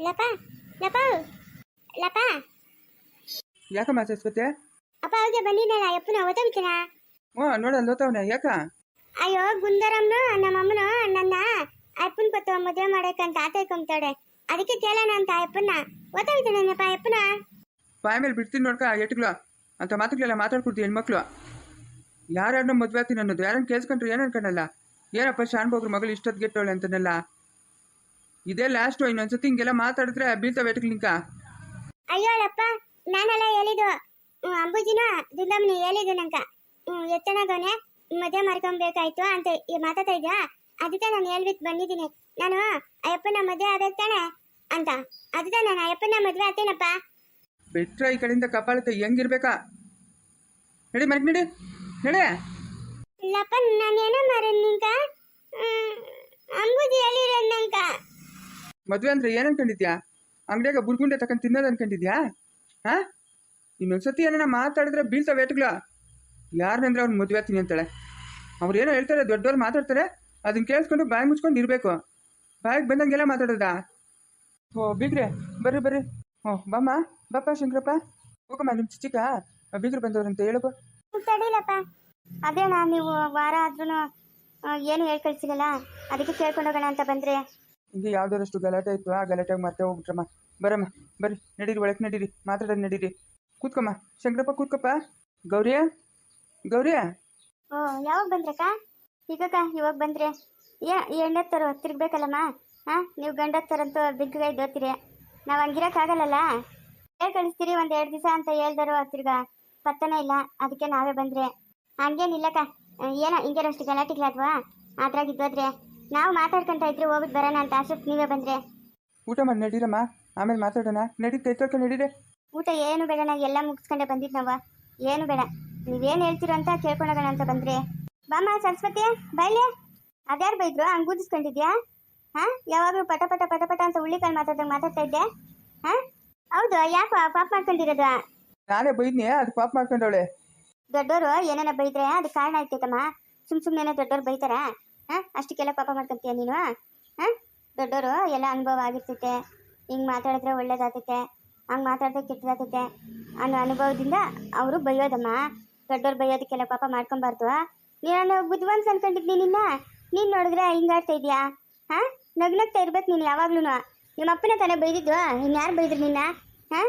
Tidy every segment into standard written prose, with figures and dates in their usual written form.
ಲಪ ಲಪ ಲಪ ಯಾಕಮ್ಮ ಸರಸ್ವತಿ? ಅಪ್ಪ ಅವ್ರಿಗೆ ಬಂದಿದ್ದಲ್ಲ ಅಪ್ಪನ ಓದೋಬಿಟ್ಟನ. ಹ್ಞೂ ನೋಡಲ್ಲ ಓದ್ತಾವನೆ ಯಾಕ? ಅಯ್ಯೋ ಗುಂದರಮ್ಮನು ನಮ್ಮಮ್ಮನು ನನ್ನ ಅಪ್ಪನ ಕೊತ್ತು ಮದುವೆ ಮಾಡಕ್ಕಂತ ಆತೈಕೊಂತಾಳೆ. ಅದಕ್ಕೆ ಕೇಳೋಣ ಅಂತ ಅಪ್ಪನ ಓದೋಬಿಟ್ಟನಪ್ಪ ಅಪ್ಪನ. ಬಾಯ್ ಮೇಲೆ ಬಿಡ್ತೀನಿ ನೋಡ್ಕ ಎಟ್ಗಳು ಅಂತ ಮಾತುಗಳೆಲ್ಲ ಮಾತಾಡ್ಕೊಡ್ತೀವಿ ಹೆಣ್ಮಕ್ಳು. ಯಾರ್ಯಾರನ್ನ ಮದುವೆ ಆಗ್ತೀನಿ ಅನ್ನೋದು ಯಾರನ್ನ ಕೇಳಿಸ್ಕೊಂಡ್ರೆ ಏನು ಅನ್ಕೊಂಡಲ್ಲ. ಏನಪ್ಪ ಶಾನ್ಬೋಗ್ರ ಮಗಳು ಇಷ್ಟೊತ್ತು ಗೆಟ್ಟವಳೆ ಅಂತನಲ್ಲ. ಇದೇ ಲಾಸ್ಟು, ಇನ್ನೊಂದ್ಸತಿ ಹಿಂಗೆಲ್ಲ ಮಾತಾಡಿದ್ರೆ ಬೀಳ್ತಾವೆ ಎಟ್ಗಳು ನಿಂಕ. ಅಯ್ಯೋಳಪ್ಪ ನಾನೆಲ್ಲ ಹೇಳಿದ್ದು ಅಂಬುಜಿನ ದುರ್ಗಮ್ಮನ ಹೇಳಿದ್ದು ನಂಕ. ಎತ್ತನಾಗವನೆ ಮದುವೆ ಮಾಡ್ಕೊಬೇಕಾಯ್ತು ಅಂತ ಮಾತಾಡ್ತಾ ಇದ್ದ. ಅದಕ್ಕೆ ನಾನು ಹೇಳ್ಬಿಟ್ಟು ಬಂದಿದ್ದೀನಿ. ನಾನು ಅಯ್ಯಪ್ಪನ ಮದುವೆ ಆಗ್ಬೇಕು ತಾನೆ ಅಂತ. ಅದಕ್ಕೆ ನಾನು ಅಯ್ಯಪ್ಪನ ಮದುವೆ ಆಗ್ತೇನಪ್ಪ. ಬಿಟ್ರೆ ಈ ಕಡೆಯಿಂದ ಕಪಾಳಕ್ಕೆ ಹೆಂಗಿರ್ಬೇಕಾ? ನಡಿ ಮನೆಗೆ ನಡಿ ನಡೆ. ಇಲ್ಲಪ್ಪ ನಾನೇನೋ ಮಾರ ನಿಂಕ ಅಂಬುಜಿ ಹೇಳಿರೋದು ನಂಕ. ಮದುವೆ ಅಂದ್ರೆ ಏನು ಅನ್ಕೊಂಡಿದ್ಯಾ? ಅಂಗಡಿಯಾಗ ಬುರ್ಗುಂಡೆ ತಗೊಂಡು ತಿನ್ನೋದು ಅನ್ಕೊಂಡಿದ್ಯಾ? ಹಾಂ, ಇನ್ನೊಂದ್ಸತಿ ಏನಾರ ಮಾತಾಡಿದ್ರೆ ಬೀಳ್ತಾವೆ ಏಟುಗಳು. ಯಾರನ್ನಂದ್ರೆ ಅವ್ನು ಮದುವೆ ಆಗ್ತೀನಿ ಅಂತಾಳೆ. ಅವ್ರು ಏನೋ ಹೇಳ್ತಾರೆ, ದೊಡ್ಡವ್ರು ಮಾತಾಡ್ತಾರೆ, ಅದನ್ನ ಕೇಳಿಸ್ಕೊಂಡು ಬಾಯಿ ಮುಚ್ಕೊಂಡು ಇರಬೇಕು. ಬಾಯಿಗೆ ಬಂದಂಗೆಲ್ಲ ಮಾತಾಡೋದಾ? ಓ ಬೀಗ್ರೆ ಬರ್ರಿ ಬರ್ರಿ. ಹ್ಞೂ ಬಮ್ಮ ಬಪ್ಪ ಶಂಕರಪ್ಪ ಹೋಗಮ್ಮ. ನಿಮ್ಮ ಚಿಕ್ಕ ಬೀಗ್ರು ಬಂದವ್ರಂತ ಹೇಳಪ್ಪ. ತಡಿಲಪ್ಪ, ಅದೇನಾ ನೀವು ವಾರ ಆದ್ರೂ ಏನು ಹೇಳಿ ಕಳ್ಸಿರಲ್ಲ, ಅದಕ್ಕೆ ಕೇಳ್ಕೊಂಡೋಗೋಣ ಅಂತ ಬಂದ್ರೆ. ಹಿಂಗೆ ಯಾವ್ದಾರಷ್ಟು ಗಲಾಟೆ ಇತ್ತು, ಆ ಗಲಾಟೆಗೆ ಮತ್ತೆ ಹೋಗ್ಬಿಟ್ರಮ್ಮ. ಬರಮ್ಮ ಬರ್ರಿ, ನಡೀರಿ ಒಳಗೆ ನಡೀರಿ, ಮಾತಾಡೋದು ನಡೀರಿ. ಕೂತ್ಕಮ್ಮ ಶಂಕರಪ್ಪ, ಕೂತ್ಕಪ್ಪ. ಗೌರಿಯ ಗೌರಿಯ. ಓ ಯಾವಾಗ ಬಂದ್ರಕ್ಕ? ಈಗಕ್ಕ ಇವಾಗ ಬಂದ್ರೆ ಎಣ್ಣೆತ್ತರು ತಿರ್ಗ್ಬೇಕಲ್ಲಮ್ಮ. ಹಾಂ, ನೀವು ಗಂಡತ್ತರಂತೂ ಬಿಗ್ಗ ಇದ್ದೋತೀರಿ. ನಾವು ಹಂಗಿರೋಕ್ಕಾಗಲ್ಲಲ್ಲ. ಹೇಳಿ ಕಳಿಸ್ತೀರಿ 1-2 ದಿವಸ ಅಂತ ಹೇಳ್ದರು, ತಿರ್ಗಾ ಪತ್ತನೇ ಇಲ್ಲ. ಅದಕ್ಕೆ ನಾವೇ ಬಂದ್ರೆ. ಹಂಗೇನಿಲ್ಲಕ್ಕ, ಏನೋ ಹಿಂಗೇನಷ್ಟು ಗಲಾಟೆಗಳಾದ್ವಾ ಅದ್ರಾಗಿದ್ದೋದ್ರೆ ನಾವು ಮಾತಾಡ್ಕೊಂತ ಇದ್ರೆ ಹೋಗ್ಬಿಟ್ಟು ಬರೋಣ ಅಂತ ಅಷ್ಟೊತ್ತು ನೀವೇ ಬಂದ್ರೆ. ಊಟ ಮಾಡಿ ನಡೀರಮ್ಮ, ಆಮೇಲೆ ಮಾತಾಡೋಣ. ನಡಿ ಕೈ ತೊಳ್ಕೊಂಡು ನಡೀರಿ. ಊಟ ಏನು ಬೇಡಣ, ಎಲ್ಲ ಮುಗಿಸ್ಕೊಂಡೆ ಬಂದಿದ್ದು ನಾವು. ಏನು ಬೇಡ, ನೀವೇನು ಹೇಳ್ತೀರೋ ಅಂತ ಕೇಳ್ಕೊಂಡೋಗೋಣ ಅಂತ ಬಂದ್ರೆ. ಬಾಮ್ಮ ಸರಸ್ವತಿ ಬೈಲೆ. ಅದ್ಯಾರು ಬೈದ್ರು ಹಂಗೆ ಗೂದಿಸ್ಕೊಂಡಿದ್ಯಾ? ಹಾಂ, ಯಾವಾಗಲೂ ಪಟ ಪಟ ಪಟ ಪಟ ಅಂತ ಉಳ್ಳಿಕಾಳು ಮಾತಾಡ್ತಾ ಇದ್ದೆ. ಹಾಂ ಹೌದು, ಯಾಕೋ ಪಾಪ್ ಮಾಡ್ಕೊಂಡಿರೋದು? ನಾನೇ ಬೈದ್ನಿ, ಅದು ಪಾಪ್ ಮಾಡ್ಕೊಂಡವಳೆ. ದೊಡ್ಡವರು ಏನೇನ ಬೈದ್ರೆ ಅದಕ್ಕೆ ಕಾರಣ ಐತೈತಮ್ಮ. ಸುಮ್ಮನೆ ದೊಡ್ಡವ್ರು ಬೈತಾರ? ಹಾಂ, ಅಷ್ಟಕ್ಕೆಲ್ಲ ಪಾಪ ಮಾಡ್ಕೊಂತೀಯ ನೀನು? ಹಾಂ, ದೊಡ್ಡವರು ಎಲ್ಲ ಅನುಭವ ಆಗಿರ್ತೈತೆ. ಹಿಂಗೆ ಮಾತಾಡಿದ್ರೆ ಒಳ್ಳೇದಾಗ್ತೈತೆ, ಹಂಗೆ ಮಾತಾಡಿದ್ರೆ ಕೆಟ್ಟದಾಗ್ತೈತೆ ಅನ್ನೋ ಅನುಭವದಿಂದ ಅವರು ಬೈಯೋದಮ್ಮ. ದೊಡ್ಡವ್ರು ಬೈಯೋದಕ್ಕೆಲ್ಲ ಪಾಪ ಮಾಡ್ಕೊಬಾರ್ದು. ನೀನು ಬುದ್ಧಿವಂತ ಅನ್ಕೊಂಡಿದ್ನಿ ನಿನ್ನ. ನೀನು ನೋಡಿದ್ರೆ ಹಿಂಗಾಡ್ತಾ ಇದೆಯಾ? ಹಾಂ, ನಗ್ನಗ್ತಾ ಇರ್ಬೇಕು ನೀನು ಯಾವಾಗ್ಲೂ. ನಿಮ್ಮ ಅಪ್ಪನೇ ತಾನೇ ಬೈದಿದ್ದು, ಇನ್ಯಾರು ಬೈದ್ರು ನಿನ್ನ? ಹಾಂ,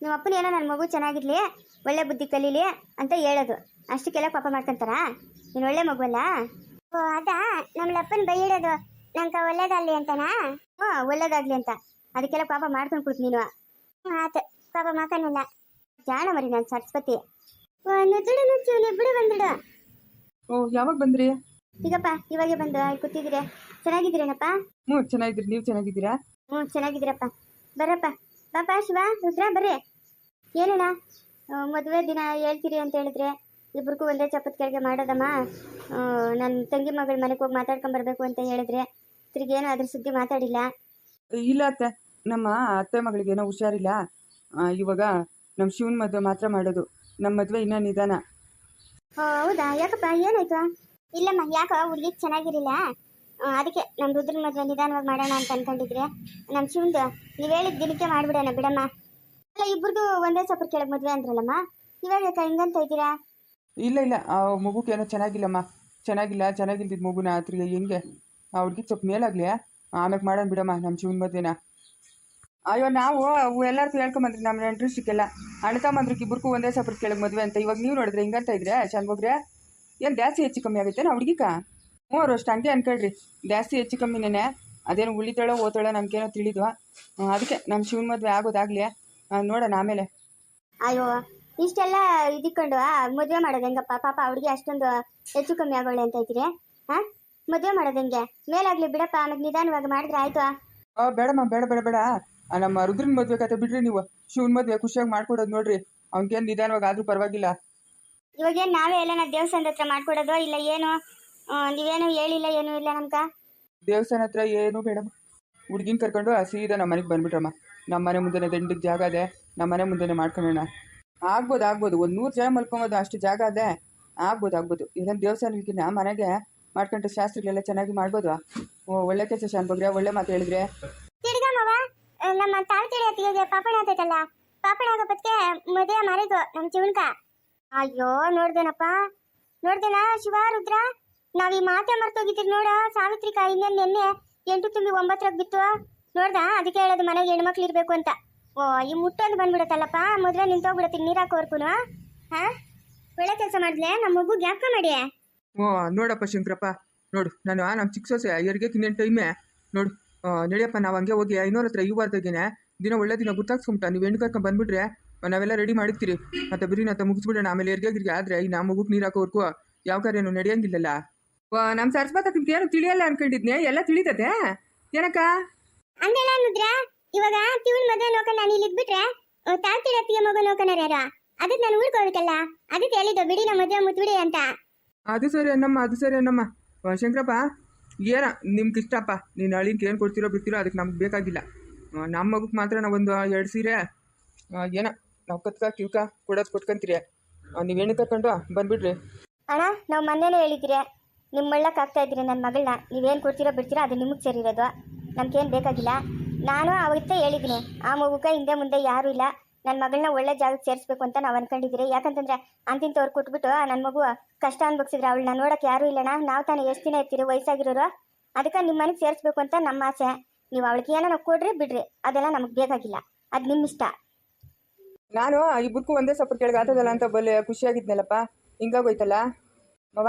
ನಿಮ್ಮ ಅಪ್ಪನ ಏನೋ ನನ್ನ ಮಗು ಚೆನ್ನಾಗಿರ್ಲಿ, ಒಳ್ಳೆ ಬುದ್ಧಿ ಕಲೀಲಿ ಅಂತ ಹೇಳೋದು. ಅಷ್ಟಕ್ಕೆಲ್ಲ ಪಾಪ ಮಾಡ್ಕೊಂತಾರಾ? ನೀನು ಒಳ್ಳೆ ಮಗುವಲ್ಲ. ಓ ಅದಾ ನಮ್ಮ ಅಪ್ಪನ ಬೈಯಿಡೋದು ನಂಗೆ ಒಳ್ಳೇದಾಗಲಿ ಅಂತನಾ? ಹ್ಞೂ, ಒಳ್ಳೇದಾಗಲಿ ಅಂತ. ಅದಕ್ಕೆಲ್ಲ ಪಾಪ ಮಾಡ್ಕೊಂಡು ಕೊಡ್ತು ನೀನು. ಹ್ಞೂ ಆತ, ಪಾಪ ಮಾಡ್ಕೊಳ್ಳಲ್ಲ. ಜಾಣ ಮರಿ ನಾನು ಸರಸ್ವತಿ. ನುಚ್ಚು ನುಚ್ಚು ಬಿಡು ಬಂದ್ಬಿಡು. ಓ ಯಾವಾಗ ಬಂದ್ರಿ? ಈಗಪ್ಪ ಇವಾಗೆ ಬಂದು ಕೂತಿದ್ದೀರಿ. ಚೆನ್ನಾಗಿದ್ದೀರೇನಪ್ಪ? ಹ್ಞೂ ಚೆನ್ನಾಗಿದ್ದೀರಿ, ನೀವು ಚೆನ್ನಾಗಿದ್ದೀರಾ? ಹ್ಞೂ ಚೆನ್ನಾಗಿದ್ದೀರಪ್ಪ. ಬರ್ರಪ್ಪ, ಪಾಪ ಶಿವ ರುದ್ರ ಬರ್ರಿ. ಏನಣ್ಣ ಮದುವೆ ದಿನ ಹೇಳ್ತೀರಿ ಅಂತ ಹೇಳಿದ್ರೆ ಇಬ್ರಿಗೂ ಒಂದೇ ಚಪ್ಪತ್ ಕೆಳಗೆ ಮಾಡೋದಮ್ಮ. ನನ್ನ ತಂಗಿ ಮಗಳ ಮನೆಗೆ ಹೋಗಿ ಮಾತಾಡ್ಕೊಂಬರ್ಬೇಕು ಅಂತ ಹೇಳಿದ್ರೆ ತಿರ್ಗೇನು ಅದ್ರ ಸುದ್ದಿ ಮಾತಾಡಿಲ್ಲ. ಇಲ್ಲ ಅತ್ತೆ, ನಮ್ಮ ಅತ್ತೆ ಮಗಳಿಗೇನೋ ಹುಷಾರಿಲ್ಲ. ಇವಾಗ ನಮ್ಮ ಶಿವನ ಮದುವೆ ಮಾತ್ರ ಮಾಡೋದು. ನಮ್ಮ ಮದುವೆ ಇನ್ನೂ ನಿಧಾನ. ಹೌದಾ, ಯಾಕಪ್ಪ ಏನಾಯ್ತು? ಇಲ್ಲಮ್ಮ, ಯಾಕೋ ಹುಡುಗಿ ಚೆನ್ನಾಗಿರಿಲ್ಲ, ಅದಕ್ಕೆ ನಮ್ಮ ರುದ್ರನ ಮದುವೆ ನಿಧಾನವಾಗಿ ಮಾಡೋಣ ಅಂತ ಅನ್ಕೊಂಡಿದ್ರೆ. ನಮ್ಮ ಶಿವಂದು ನೀವು ಹೇಳಿದ ದಿನಕ್ಕೆ ಮಾಡಿಬಿಡೋಣ ಬಿಡಮ್ಮ. ಅಲ್ಲ, ಇಬ್ಬರದು ಒಂದೇ ಸಪರ್ ಕೆಳಗೆ ಮದುವೆ ಅಂದ್ರಲ್ಲಮ್ಮ, ಇವಾಗ ಯಾಕೆ ಹಿಂಗಂತ ಇದ್ದೀರಾ? ಇಲ್ಲ ಇಲ್ಲ, ಆ ಮಗುಗೇನೋ ಚೆನ್ನಾಗಿಲ್ಲಮ್ಮ. ಚೆನ್ನಾಗಿಲ್ದಿದ್ದು ಮಗುನ ತಿರ್ಗಿ ಹೆಂಗೆ ಆ ಹುಡುಗಿ ಸ್ವಲ್ಪ ಮೇಲಾಗಲಿ, ಆಮೇಲೆ ಮಾಡೋಣ ಬಿಡಮ್ಮ ನಮ್ಮ ಶಿವನ ಮದುವೆನ. ಅಯ್ಯೋ ನಾವು ಎಲ್ಲರಿಗೂ ಹೇಳ್ಕೊಂಬಂದ್ರಿ ನಮ್ಮ ನೆಂಟ್ರಿಷ್ಟಕ್ಕೆಲ್ಲ. ಅಣ್ಣ ತಮ್ಮಂದ್ರಿಗೆ ಇಬ್ಬರಿಗೂ ಒಂದೇ ಸಪರ್ ಕೆಳಗೆ ಮದುವೆ ಅಂತ. ಇವಾಗ ನೀವು ನೋಡಿದ್ರೆ ಹಿಂಗಂತ ಇದ್ರೆ ಶಾನ್ಭೋಗ್ರೆ ಏನು ಜಾಸ್ತಿ ಹೆಚ್ಚು ಕಮ್ಮಿ ಆಗುತ್ತೆ ನಾ ಹುಡುಗಿಕ? 3 ವರ್ಷ ಹಂಗೆ ಅನ್ಕೊಳ್ರಿ, ಜಾಸ್ತಿ ಹೆಚ್ಚು ಕಮ್ಮಿನೇ. ಅದೇನು ಉಳಿತಾಳೋ ಓತಾಳೋ ನಮ್ಗೇನೋ ತಿಳಿದ್ವಾ. ಅದಕ್ಕೆ ನಮ್ಮ ಶಿವನ ಮದುವೆ ಆಗೋದಾಗಲಿ, ನೋಡೋಣ ಆಮೇಲೆ. ಅಯ್ಯೋ ಇಷ್ಟೆಲ್ಲ ಇದ್ಕೊಂಡು ಮದುವೆ ಮಾಡೋದು ಹೆಂಗಪ್ಪ? ಪಾಪ ಹುಡುಗಿ ಅಷ್ಟೊಂದು ಹೆಚ್ಚು ಕಮ್ಮಿ ಆಗೋಳೆ ಅಂತ ಇದ್ದೀರಿ. ಹಾಂ, ಮದುವೆ ಮಾಡೋದು ಹೆಂಗೆ? ಮೇಲಾಗಲಿ ಬಿಡಪ್ಪ, ಆಮೇಲೆ ನಿಧಾನವಾಗಿ ಮಾಡಿದ್ರೆ ಆಯಿತು. ಬೇಡಮ್ಮ, ಬೇಡ ಬೇಡ ಬೇಡ. ನಮ್ಮ ರುದ್ರನ ಮದುವೆ ಕತೆ ಬಿಡ್ರಿ ನೀವು. ಶಿವನ ಮದುವೆ ಖುಷಿಯಾಗಿ ಮಾಡ್ಕೊಡೋದು ನೋಡ್ರಿ. ಅವ್ನಿಗೇನು ನಿಧಾನವಾಗಿ ಆದರೂ ಪರವಾಗಿಲ್ಲ. ಇವಾಗೇನು ನಾವೇ ಎಲ್ಲ ದೇವಸ್ಥಾನದ ಹತ್ರ ಮಾಡ್ಕೊಡೋದು ಇಲ್ಲ ಏನು? ನೀವೇನು ಹೇಳಿಲ್ಲ, ಏನೂ ಇಲ್ಲ ನಮ್ಗೆ. ದೇವಸ್ಥಾನ ಹತ್ರ ಏನೂ ಬೇಡಮ್ಮ. ಹುಡುಗಿನ ಕರ್ಕೊಂಡು ಸೀದಾ ನಮ್ಮ ಮನೆಗೆ ಬಂದ್ಬಿಟ್ರಮ್ಮ. ನಮ್ಮ ಮನೆ ಮುಂದೆ ದಂಡಿಗೆ ಜಾಗ ಇದೆ, ನಮ್ಮ ಮನೆ ಮುಂದೆ ಮಾಡ್ಕೊಳ್ಳೋಣ. ಆಗ್ಬೋದು, ಒಂದು 100 ಜನ ಮಲ್ಕೊಬೋದು, ಅಷ್ಟು ಜಾಗ ಇದೆ. ಆಗ್ಬೋದು. ಇದನ್ನು ದೇವಸ್ಥಾನಕ್ಕಿಂತ ಮನೆಗೆ ಮಾಡ್ಕೊಂಡ್ರೆ ಶಾಸ್ತ್ರಗಳೆಲ್ಲ ಚೆನ್ನಾಗಿ ಮಾಡ್ಬೋದು. ಒಳ್ಳೆ ಕೆಲಸ ಶಾನ್ಭೋಗ್ರೆ, ಒಳ್ಳೆ ಮಾತು ಹೇಳಿದ್ರೆ. ನಮ್ಮ ತಾಳ್ತಿಳಿ ಅತ್ತಿಗೆ ಪಾಪಣ ಆಗ್ತೈತಲ್ಲ, ಪಾಪಣ ಆಗೋ ಬದ್ಕೆ ಮದುವೆ ಮಾರಿದು ನಮ್ಮ ಜೀವನ್ಕ. ಅಯ್ಯೋ ನೋಡ್ದೇನಪ್ಪ, ನೋಡ್ದೇನ ಶಿವ ರುದ್ರ, ನಾವ್ ಈ ಮಾತೆ ಮರ್ತೋಗಿದ್ದೀರಿ ನೋಡ. ಸಾವಿತ್ರಿಕ ಇನ್ನೇನ್ ನೆನ್ನೆ 8 ತುಂಬಿ 9 ಬಿತ್ತು ನೋಡ್ದ. ಅದಕ್ಕೆ ಹೇಳೋದು ಮನೆಗೆ ಹೆಣ್ಮಕ್ಳು ಇರ್ಬೇಕು ಅಂತ. ಓ ಈ ಮುಟ್ಟೊಂದು ಬಂದ್ಬಿಡತ್ತಲ್ಲಪ್ಪ, ಮೊದ್ಲೇ ನಿಂತೋಗ್ಬಿಡತ್ತೀನಿ ನೀರ್ ಹಾಕೋರ್ಕುನು. ಹಾ ಒಳ್ಳೆ ಕೆಲಸ ಮಾಡಿದ್ಲೆ, ನಮ್ಮ ಮಗು ಜ್ಞಾಪಕ ಮಾಡಿ. ಓ ನೋಡಪ್ಪ ಶಂಕರಪ್ಪ, ನೋಡು ನಾನು ನಮ್ಮ ಚಿಕ್ಕ ಸೊಸೆ ಹೆರಿಗೆ ಇನ್ನೇನು ಟೈಮೇ ನೋಡು. ನಡಿಯಪ್ಪ, ನಾವು ಹಂಗೆ ಹೋಗಿ 500 ಹತ್ರ ಈ ವಾರದಾಗೇನೆ ದಿನ ಒಳ್ಳೆ ದಿನ ಗುರ್ತಾಕ್ಸ್ಕೊಂಬಿಟ್ಟ. ನೀವು ಹೆಣ್ಣು ಕರ್ಕೊಂಡು ಬಂದ್ಬಿಟ್ರೆ ನಾವೆಲ್ಲ ರೆಡಿ ಮಾಡಿರ್ತೀರಿ. ಮತ್ತೆ ಬರೀ ನತ್ತ ಮುಗಿಸ್ಬಿಡೋಣ. ಆಮೇಲೆ ಹೆರಿಗೆ ಆದರೆ ಈ ನಮ್ಮ ಮಗುಗೆ ನೀರು ಹಾಕೋರ್ಕು ಯಾವ ಕಾರ್ಯನೂ ನಡೆಯಂಗಿಲ್ಲಲ್ಲ. ನಮ್ಮ ಸರಸ್ವತಕ್ಕಿಂತ ಏನು ತಿಳಿಯಲ್ಲ ಅನ್ಕೊಂಡಿದ್ನೆ, ಎಲ್ಲ ತಿಳಿತತೆ ಏನಕ್ಕ ಹಂಗೆಲ್ಲ ಅನ್ನುದ್ರ. ಇವಾಗ ತಿವಳ್ ಮದುವೆ ನೋಡ್ಕೊಂಡು ನಾನು ಇಲ್ಲಿ ಇದ್ಬಿಟ್ರೆ ತಾಳ್ತಿಳಿ ಅತ್ತಿಗೆ ಮಗು ನೋಡ್ಕೊಂಡಾರ ಯಾರ? ಅದಕ್ಕೆ ನಾನು ಊರ್ಕೋಬೇಕಲ್ಲ, ಅದಕ್ಕೆ ಹೇಳಿದ್ದು ಬಿಡಿ ನಮ್ಮ ಮದುವೆ ಮುತ್ಬಿಡಿ ಅಂತ. ಅದು ಸರಿ ಅನ್ನಮ್ಮ, ಅದು ಸರಿ ಅನ್ನಮ್ಮ. ಶಂಕರಪ್ಪ ಏನ ನಿಮ್ಗೆ ಇಷ್ಟಪ್ಪ, ನೀನು ಅಳಿಂಗೆ ಏನು ಕೊಡ್ತಿರೋ ಬಿಡ್ತಿರೋ ಅದಕ್ಕೆ ನಮ್ಗೆ ಬೇಕಾಗಿಲ್ಲ. ನಮ್ಮ ಮಗುಗೆ ಮಾತ್ರ ನಾವೊಂದು 2 ಸೀರೆ ಏನ ನಾವು ಕತ್ಕ ಕಿವ್ಕ ಕೊಡೋದು ಕೊಟ್ಕೊಂತೀರಿ. ನೀವು ಹೆಣ್ಣು ಕರ್ಕೊಂಡು ಬಂದ್ಬಿಡ್ರಿ. ಅಣ್ಣ ನಾವು ಮೊನ್ನೆನೇ ಹೇಳಿದ್ದೀರಿ, ನಿಮ್ಮ ಮಳ್ಳಕ್ಕೆ ಆಗ್ತಾ ಇದ್ದೀರಿ ನನ್ನ ಮಗಳನ್ನ. ನೀವೇನು ಕೊಡ್ತೀರೋ ಬಿಡ್ತೀರೋ ಅದು ನಿಮಗೆ ಸೇರಿರೋದು, ನಮ್ಗೇನು ಬೇಕಾಗಿಲ್ಲ. ನಾನು ಅವತ್ತೇ ಹೇಳಿದ್ದೀನಿ, ಆ ಮಗುಗೆ ಹಿಂದೆ ಮುಂದೆ ಯಾರೂ ಇಲ್ಲ, ನನ್ನ ಮಗಳನ್ನ ಒಳ್ಳೆ ಜಾಗಕ್ಕೆ ಸೇರಿಸ್ಬೇಕು ಅಂತ ನಾವು ಅನ್ಕೊಂಡಿದ್ದೀರಿ. ಯಾಕಂತಂದ್ರೆ ಅಂತಿಂತವ್ರು ಕೊಟ್ಬಿಟ್ಟು ನನ್ನ ಮಗು ಕಷ್ಟ ಅನ್ಭವಿಸಿದ್ರೆ ಅವಳನ್ನ ನೋಡೋಕೆ ಯಾರೂ ಇಲ್ಲಣ್ಣ. ನಾವು ತಾನೇ ಎಷ್ಟು ದಿನ ಇರ್ತೀರಿ ವಯಸ್ಸಾಗಿರೋರು, ಅದಕ್ಕೆ ನಿಮ್ಮ ಮನೆಗೆ ಸೇರಿಸ್ಬೇಕು ಅಂತ ನಮ್ಮ ಆಸೆ. ನೀವು ಅವಳಿಗೆ ಏನೋ ಕೊಡ್ರಿ ಬಿಡ್ರಿ, ಅದೆಲ್ಲ ನಮಗೆ ಬೇಕಾಗಿಲ್ಲ, ಅದು ನಿಮ್ಮ ಇಷ್ಟ. ನಾನು ಇಬ್ಬರಿಗೂ ಒಂದೇ ಸ್ವಲ್ಪ ಕೆಳಗೆ ಆತದಲ್ಲ ಅಂತ ಬಲ್ಲೆ ಖುಷಿಯಾಗಿದ್ನಲ್ಲಪ್ಪ, ಹಿಂಗಾಗೋಯ್ತಲ್ಲ ಮವ.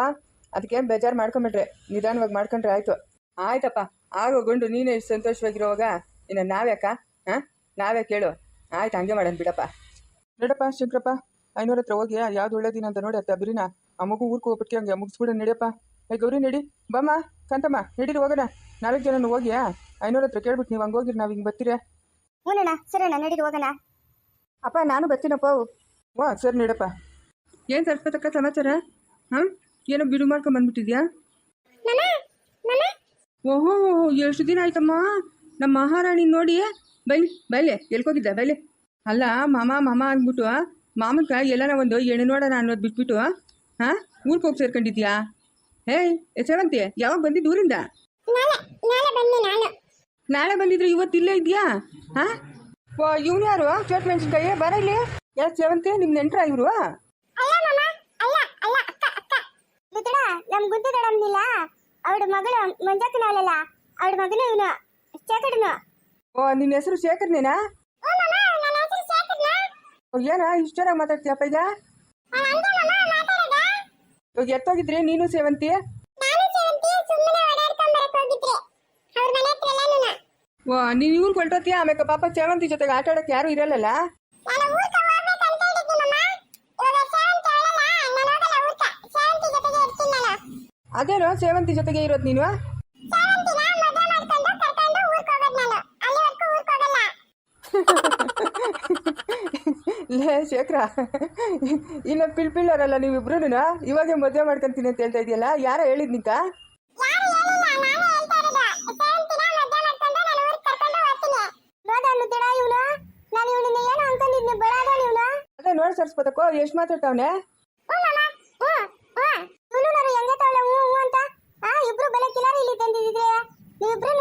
ಅದಕ್ಕೆ ಬೇಜಾರು ಮಾಡ್ಕೊಂಬಿಟ್ರೆ ನಿಧಾನವಾಗಿ ಮಾಡ್ಕೊಂಡ್ರೆ ಆಯಿತು. ಆಯ್ತಪ್ಪ, ಆಗೋಗೊಂಡು ನೀನೇ ಇಷ್ಟು ಸಂತೋಷವಾಗಿರೋವಾಗ ಇನ್ನು ನಾವ್ಯಾಕ? ಹಾಂ ನಾವೇ ಕೇಳು. ಆಯ್ತು ಹಂಗೆ ಮಾಡೋಣ ಬಿಡಪ್ಪ. ನಡಪ್ಪ ಶಂಕರಪ್ಪ, 500 ಹತ್ರ ಹೋಗಿ ಯಾವ್ದು ಒಳ್ಳೆ ದಿನ ಅಂತ ನೋಡಿ ಅತ್ತ ಬರೀನ ಆ ಮಗು ಊರ್ಗೆ ಹೋಗ್ಬಿಟ್ಟು ಹಂಗೆ ಮುಗಿಸ್ಬಿಡ. ನಡಿಯಪ್ಪ. ಗೌರಿ ನಡಿ, ಬಮ್ಮ ಕಾಂತಮ್ಮ ನಡೀರಿ ಹೋಗೋಣ. 4 ಜನ ಹೋಗಿ 500 ಹತ್ರ ಕೇಳ್ಬಿಟ್ಟು ನೀವು ಹಂಗೆ ಹೋಗಿರಿ, ನಾವು ಹಿಂಗೆ ಬರ್ತೀರಿ. ಹ್ಞೂಣ್ಣ ಸರಿಣ್ಣ, ನಡೀರಿ ಹೋಗೋಣ. ಅಪ್ಪ ನಾನು ಬರ್ತೀನಪ್ಪ. ವಾ ಸರಿ ನಡಪ್ಪ. ಏನು ಸರಸ್ವತಕ್ಕ ಸಮಾಚಾರ? ಹಾಂ ಏನೋ ಬಿಡು ಮಾಡ್ಕೊಂಬಂದ್ಬಿಟ್ಟಿದ್ಯಾ? ಓಹೋ ಎಷ್ಟು ದಿನ ಆಯ್ತಮ್ಮ ನಮ್ಮ ಮಹಾರಾಣಿ ನೋಡಿ. ಬೈಲೆ ಎಲ್ಕೋಗಿದ್ದ ಬೈಲೆ. ಅಲ್ಲ ಮಾಮ ಅಂದ್ಬಿಟ್ಟು ಮಾಮಕ್ಕ ಎಲ್ಲನ ಒಂದು ಹೆಣ್ಣು ನೋಡೋಣ ಅನ್ನೋದು ಬಿಟ್ಬಿಟ್ಟು ಹಾಂ ಊರಿಗೆ ಹೋಗಿ ಸೇರ್ಕೊಂಡಿದ್ಯಾ? ಹೇಯ್ ಸೇವಂತಿ, ಯಾವಾಗ ಬಂದಿದ್ದು ಊರಿಂದ? ನಾಳೆ ಬಂದಿದ್ರು, ಇವತ್ತು ಇಲ್ಲೇ ಇದೆಯಾ? ಹಾಂ ಓ ಇವ್ನು ಯಾರು? ಚೋಟ್ ಮೆಣಸಿನ್ಕಾಯಿ ಬರ ಇಲ್ಲಿ. ಯಾರು ಸೇವಂತಿ, ನಿಮ್ಮ ನೆಂಟ್ರ ಇವರು? ನಮ್ ಗುಂತದಡಂದಿಲ್ಲ ಅವಳ ಮಗಳು ಮಂಜಕ್ಕನಲ್ಲ, ಅವಳ ಮಗನು ಇವನು ಶೇಖರ್ನು. ಓ ನಿನ್ನ ಹೆಸರು ಶೇಖರ್ನೇನಾ? ಏನ ಇಷ್ಟು ಚೆನ್ನಾಗಿ ಮಾತಾಡ್ತೀಯಪ್ಪ ಈಗ? ಇವಾಗ ಎತ್ತೋಗಿದ್ರಿ ನೀನು ಸೇವಂತಿ? ಓ ನೀನು ಇವ್ರು ಹೊರಟೋತೀಯ, ಆಮೇಲೆ ಪಾಪ ಸೇವಂತಿ ಜೊತೆಗೆ ಆಟ ಆಡೋಕೆ ಯಾರು ಇರಲ್ಲಲ್ಲ? ಅದೇನೋ ಸೇವಂತಿ ಜೊತೆಗೆ ಇರೋದು ನೀನು? ಲೇ ಶೇಖರ, ಇನ್ನು ಪಿಳ್ಳರಲ್ಲ ನೀವಿಬ್ರು. ಇವಾಗೆ ಮದುವೆ ಮಾಡ್ಕೊಂತೀನಿ ಅಂತ ಹೇಳ್ತಾ ಇದೆಯಲ್ಲ, ಯಾರೋ ಹೇಳಿದ್ ನಿಂಕ? ಅದೇ ನೋಡಿ ಸರ್ಸ್ಪತಕ್ಕೋ ಎಷ್ಟು ಮಾತಾಡ್ತಾವನೆ. ಇಬ್ರು ಬೆಲೆ ಕಿಲಾರಿ ಇಲ್ಲಿ ತಂದಿದ್ರೆ ನೀವಿಬ್ರು